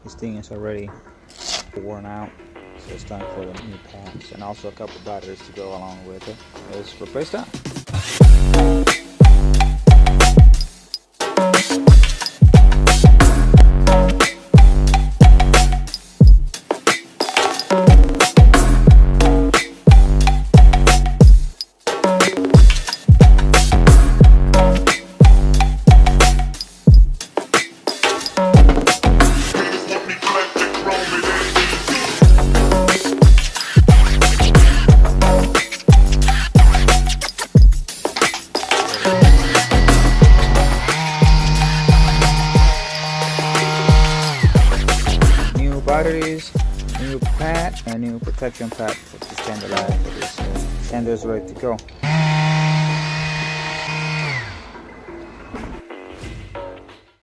This thing is already worn out, so it's time for the new pads and also a couple batteries to go along with it. Let's replace that. Batteries, new pad, and new protection pad for the stand alive for this. Stand is ready to go.